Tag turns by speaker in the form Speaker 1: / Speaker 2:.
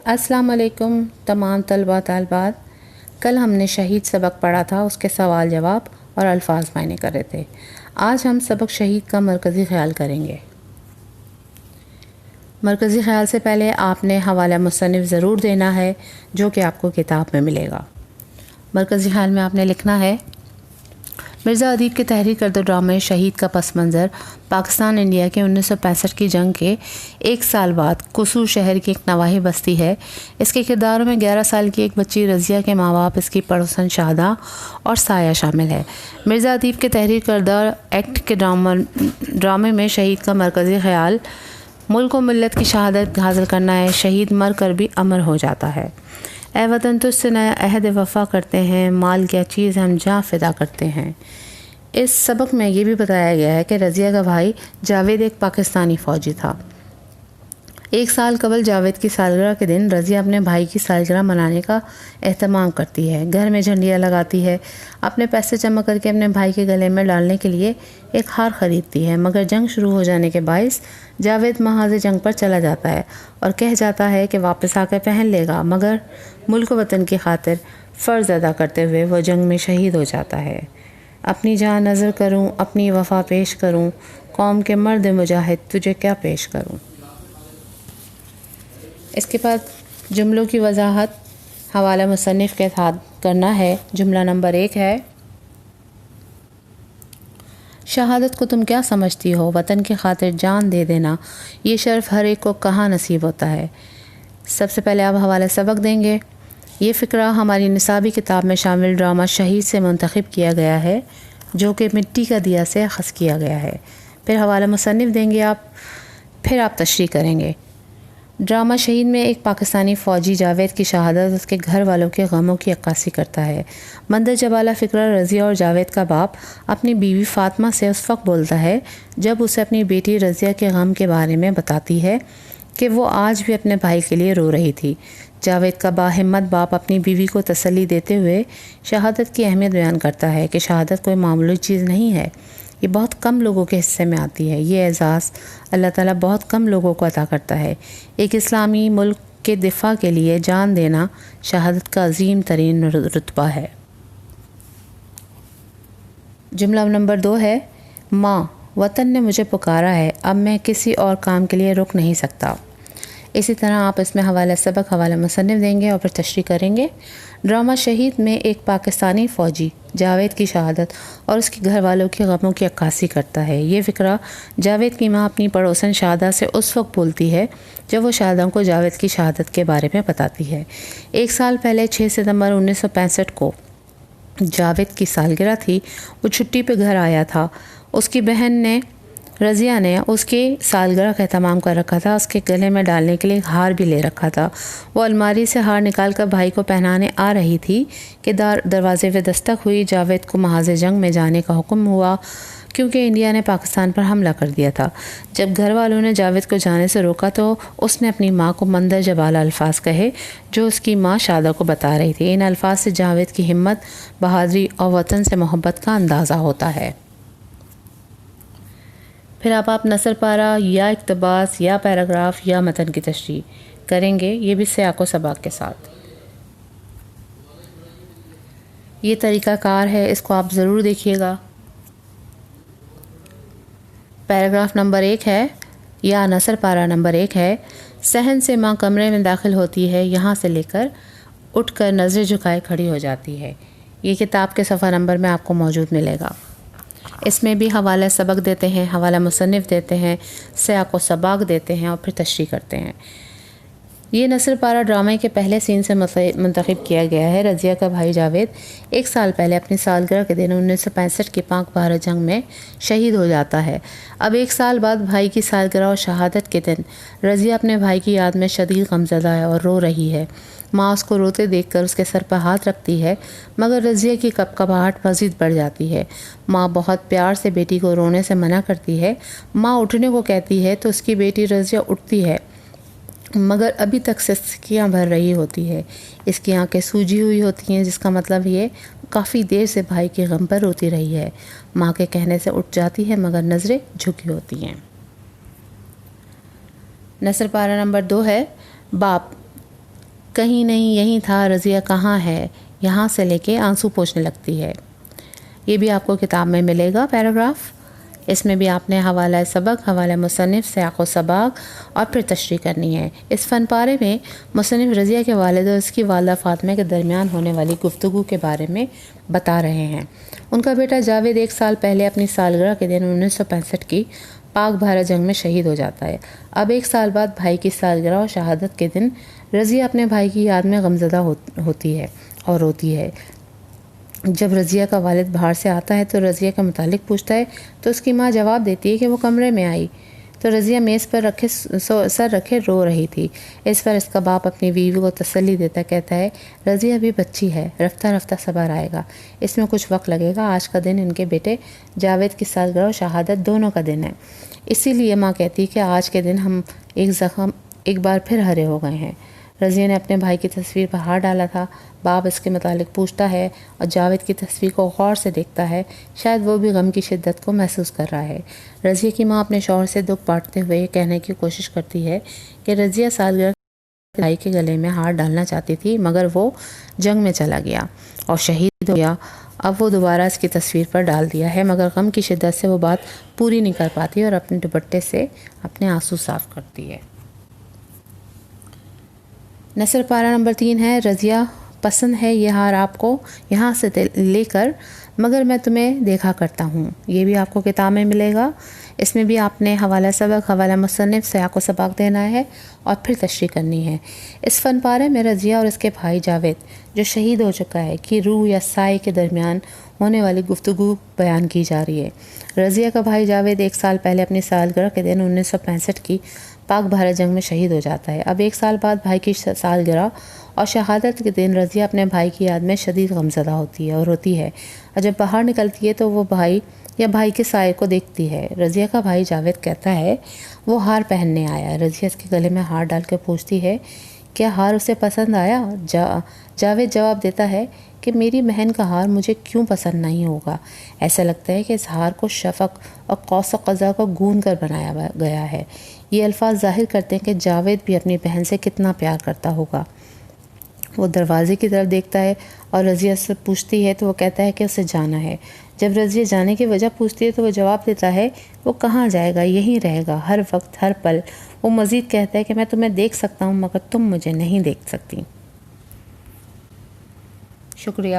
Speaker 1: السلام علیکم تمام طلباء طالبات. کل ہم نے شہید سبق پڑھا تھا، اس کے سوال جواب اور الفاظ معنے کر رہے تھے. آج ہم سبق شہید کا مرکزی خیال کریں گے. مرکزی خیال سے پہلے آپ نے حوالہ مصنف ضرور دینا ہے جو کہ آپ کو کتاب میں ملے گا. مرکزی خیال میں آپ نے لکھنا ہے: مرزا ادیب کے تحریر کردہ ڈرامے شہید کا پس منظر پاکستان انڈیا کے 1965 کی جنگ کے ایک سال بعد قصور شہر کی ایک نواحی بستی ہے. اس کے کرداروں میں 11 سال کی ایک بچی رضیہ کے ماں باپ، اس کی پڑوسن شاہدہ اور سایہ شامل ہے. مرزا ادیب کے تحریر کردہ ایکٹ کے ڈرامے میں شہید کا مرکزی خیال ملک و ملت کی شہادت حاصل کرنا ہے. شہید مر کر بھی امر ہو جاتا ہے. اے وطن تجھ سے نیا عہد وفا کرتے ہیں، مال کیا چیز ہم جاں فدا کرتے ہیں. اس سبق میں یہ بھی بتایا گیا ہے کہ رضیہ کا بھائی جاوید ایک پاکستانی فوجی تھا. ایک سال قبل جاوید کی سالگرہ کے دن رضیہ اپنے بھائی کی سالگرہ منانے کا اہتمام کرتی ہے. گھر میں جھنڈیاں لگاتی ہے، اپنے پیسے جمع کر کے اپنے بھائی کے گلے میں ڈالنے کے لیے ایک ہار خریدتی ہے. مگر جنگ شروع ہو جانے کے باعث جاوید محاذ جنگ پر چلا جاتا ہے اور کہہ جاتا ہے کہ واپس آ کر پہن لے گا، مگر ملک و وطن کی خاطر فرض ادا کرتے ہوئے وہ جنگ میں شہید ہو جاتا ہے. اپنی جان نظر کروں، اپنی وفا پیش کروں، قوم کے مرد مجاہد تجھے کیا پیش کروں. اس کے بعد جملوں کی وضاحت حوالہ مصنف کے ساتھ کرنا ہے. جملہ نمبر 1 ہے: شہادت کو تم کیا سمجھتی ہو؟ وطن کی خاطر جان دے دینا یہ شرف ہر ایک کو کہاں نصیب ہوتا ہے. سب سے پہلے آپ حوالہ سبق دیں گے. یہ فقرہ ہماری نصابی کتاب میں شامل ڈرامہ شہید سے منتخب کیا گیا ہے جو کہ مٹی کا دیا سے اخذ کیا گیا ہے. پھر حوالہ مصنف دیں گے آپ، پھر آپ تشریح کریں گے. ڈرامہ شہید میں ایک پاکستانی فوجی جاوید کی شہادت اس کے گھر والوں کے غموں کی عکاسی کرتا ہے. مندرجہ بالا فقرہ رضیہ اور جاوید کا باپ اپنی بیوی فاطمہ سے اس وقت بولتا ہے جب اسے اپنی بیٹی رضیہ کے غم کے بارے میں بتاتی ہے کہ وہ آج بھی اپنے بھائی کے لیے رو رہی تھی. جاوید کا باہمت باپ اپنی بیوی کو تسلی دیتے ہوئے شہادت کی اہمیت بیان کرتا ہے کہ شہادت کوئی معمولی چیز نہیں ہے، یہ بہت کم لوگوں کے حصے میں آتی ہے. یہ اعزاز اللہ تعالیٰ بہت کم لوگوں کو عطا کرتا ہے. ایک اسلامی ملک کے دفاع کے لیے جان دینا شہادت کا عظیم ترین رتبہ ہے. جملہ نمبر 2 ہے: ماں، وطن نے مجھے پکارا ہے، اب میں کسی اور کام کے لیے رک نہیں سکتا. اسی طرح آپ اس میں حوالہ سبق حوالہ مصنف دیں گے اور پھر تشریح کریں گے. ڈرامہ شہید میں ایک پاکستانی فوجی جاوید کی شہادت اور اس کے گھر والوں کے غموں کی عکاسی کرتا ہے. یہ فقرہ جاوید کی ماں اپنی پڑوسن شاہدہ سے اس وقت بولتی ہے جب وہ شاہدہ کو جاوید کی شہادت کے بارے میں بتاتی ہے. ایک سال پہلے 6 ستمبر 1965 کو جاوید کی سالگرہ تھی. وہ چھٹی پہ گھر آیا تھا. اس کی بہن رضیہ نے اس کی سالگرہ کا اہتمام کر رکھا تھا. اس کے گلے میں ڈالنے کے لیے ہار بھی لے رکھا تھا. وہ الماری سے ہار نکال کر بھائی کو پہنانے آ رہی تھی کہ دروازے پہ دستک ہوئی. جاوید کو محاذ جنگ میں جانے کا حکم ہوا کیونکہ انڈیا نے پاکستان پر حملہ کر دیا تھا. جب گھر والوں نے جاوید کو جانے سے روکا تو اس نے اپنی ماں کو مندرجہ بالا الفاظ کہے جو اس کی ماں شادہ کو بتا رہی تھی. ان الفاظ سے جاوید کی ہمت، بہادری اور وطن سے محبت کا اندازہ ہوتا ہے. پھر آپ نثر پارہ یا اقتباس یا پیراگراف یا متن کی تشریح کریں گے، یہ بھی سیاق و سباق کے ساتھ. یہ طریقہ کار ہے، اس کو آپ ضرور دیکھیے گا. پیراگراف نمبر 1 ہے یا نثر پارہ نمبر 1 ہے: صحن سے ماں کمرے میں داخل ہوتی ہے، یہاں سے لے کر اٹھ کر نظریں جھکائے کھڑی ہو جاتی ہے. یہ کتاب کے صفحہ نمبر میں آپ کو موجود ملے گا. اس میں بھی حوالہ سبق دیتے ہیں، حوالہ مصنف دیتے ہیں، سیاق و سباق دیتے ہیں اور پھر تشریح کرتے ہیں. یہ نثر پارہ ڈرامے کے پہلے سین سے منتخب کیا گیا ہے. رضیہ کا بھائی جاوید ایک سال پہلے اپنی سالگرہ کے دن 1965 کی پاک بھارت جنگ میں شہید ہو جاتا ہے. اب ایک سال بعد بھائی کی سالگرہ اور شہادت کے دن رضیہ اپنے بھائی کی یاد میں شدید غمزدہ ہے اور رو رہی ہے. ماں اس کو روتے دیکھ کر اس کے سر پر ہاتھ رکھتی ہے، مگر رضیہ کی کپکپاہٹ مزید بڑھ جاتی ہے. ماں بہت پیار سے بیٹی کو رونے سے منع کرتی ہے. ماں اٹھنے کو کہتی ہے تو اس کی بیٹی رضیہ اٹھتی ہے، مگر ابھی تک سسکیاں بھر رہی ہوتی ہے. اس کی آنکھیں سوجی ہوئی ہوتی ہیں، جس کا مطلب یہ کافی دیر سے بھائی کے غم پر روتی رہی ہے. ماں کے کہنے سے اٹھ جاتی ہے مگر نظریں جھکی ہوتی ہیں. نثر پارہ نمبر 2 ہے: باپ، کہیں نہیں یہیں تھا، رضیہ کہاں ہے، یہاں سے لے کے آنسو پوچھنے لگتی ہے۔ یہ بھی آپ کو کتاب میں ملے گا پیراگراف۔ اس میں بھی آپ نے حوالہ سبق، حوالہ مصنف، سیاق و سباق اور پھر تشریح کرنی ہے۔ اس فن پارے میں مصنف رضیہ کے والد اور اس کی والدہ فاطمہ کے درمیان ہونے والی گفتگو کے بارے میں بتا رہے ہیں۔ ان کا بیٹا جاوید 1 سال پہلے اپنی سالگرہ کے دن 1965 کی پاک بھارت جنگ میں شہید ہو جاتا ہے۔ اب 1 سال بعد بھائی کی سالگرہ اور شہادت کے دن رضیہ اپنے بھائی کی یاد میں غمزدہ ہوتی ہے اور روتی ہے۔ جب رضیہ کا والد باہر سے آتا ہے تو رضیہ کے متعلق پوچھتا ہے تو اس کی ماں جواب دیتی ہے کہ وہ کمرے میں آئی تو رضیہ میز پر سر رکھے رو رہی تھی۔ اس پر اس کا باپ اپنی بیوی کو تسلی دیتا کہتا ہے، رضیہ ابھی بچی ہے، رفتہ رفتہ صبر آئے گا، اس میں کچھ وقت لگے گا۔ آج کا دن ان کے بیٹے جاوید کی سالگرہ اور شہادت دونوں کا دن ہے، اسی لیے ماں کہتی ہے کہ آج کے دن ہم ایک بار پھر ہرے ہو گئے ہیں۔ رضیہ نے اپنے بھائی کی تصویر پر ہاتھ ڈالا تھا۔ باپ اس کے متعلق پوچھتا ہے اور جاوید کی تصویر کو غور سے دیکھتا ہے، شاید وہ بھی غم کی شدت کو محسوس کر رہا ہے۔ رضیہ کی ماں اپنے شوہر سے دکھ بانٹتے ہوئے یہ کہنے کی کوشش کرتی ہے کہ رضیہ سالگرہ کے بھائی کے گلے میں ہاتھ ڈالنا چاہتی تھی مگر وہ جنگ میں چلا گیا اور شہید ہو گیا۔ اب وہ دوبارہ اس کی تصویر پر ڈال دیا ہے مگر غم کی شدت سے وہ بات پوری نہیں کر پاتی اور اپنے دوپٹے سے اپنے آنسو صاف کرتی ہے۔ نثر پارہ نمبر 3 ہے، رضیہ پسند ہے یہ ہار آپ کو یہاں سے لے کر، مگر میں تمہیں دیکھا کرتا ہوں۔ یہ بھی آپ کو کتاب میں ملے گا۔ اس میں بھی آپ نے حوالہ سبق، حوالہ مصنف، سیاق و سباق دینا ہے اور پھر تشریح کرنی ہے۔ اس فن پارے میں رضیہ اور اس کے بھائی جاوید جو شہید ہو چکا ہے کی روح یا سائے کے درمیان ہونے والی گفتگو بیان کی جا رہی ہے۔ رضیہ کا بھائی جاوید 1 سال پہلے اپنی سالگرہ کے دن 1965 کی پاک بھارت جنگ میں شہید ہو جاتا ہے۔ اب 1 سال بعد بھائی کی سالگرہ اور شہادت کے دن رضیہ اپنے بھائی کی یاد میں شدید غمزدہ ہوتی ہے اور روتی ہے، اور جب باہر نکلتی ہے تو وہ بھائی یا بھائی کے سائے کو دیکھتی ہے۔ رضیہ کا بھائی جاوید کہتا ہے وہ ہار پہننے آیا۔ رضیہ اس کے گلے میں ہار ڈال کے پوچھتی ہے کیا ہار اسے پسند آیا؟ جاوید جواب دیتا ہے کہ میری بہن کا ہار مجھے کیوں پسند نہیں ہوگا، ایسا لگتا ہے کہ اس ہار کو شفق اور قوس قزح کو گون کر بنایا گیا ہے۔ یہ الفاظ ظاہر کرتے ہیں کہ جاوید بھی اپنی بہن سے کتنا پیار کرتا ہوگا۔ وہ دروازے کی طرف دیکھتا ہے اور رضیہ سے پوچھتی ہے تو وہ کہتا ہے کہ اسے جانا ہے۔ جب رضیہ جانے کی وجہ پوچھتی ہے تو وہ جواب دیتا ہے وہ کہاں جائے گا، یہیں رہے گا ہر وقت ہر پل۔ وہ مزید کہتا ہے کہ میں تمہیں دیکھ سکتا ہوں مگر تم مجھے نہیں دیکھ سکتی۔ شکریہ۔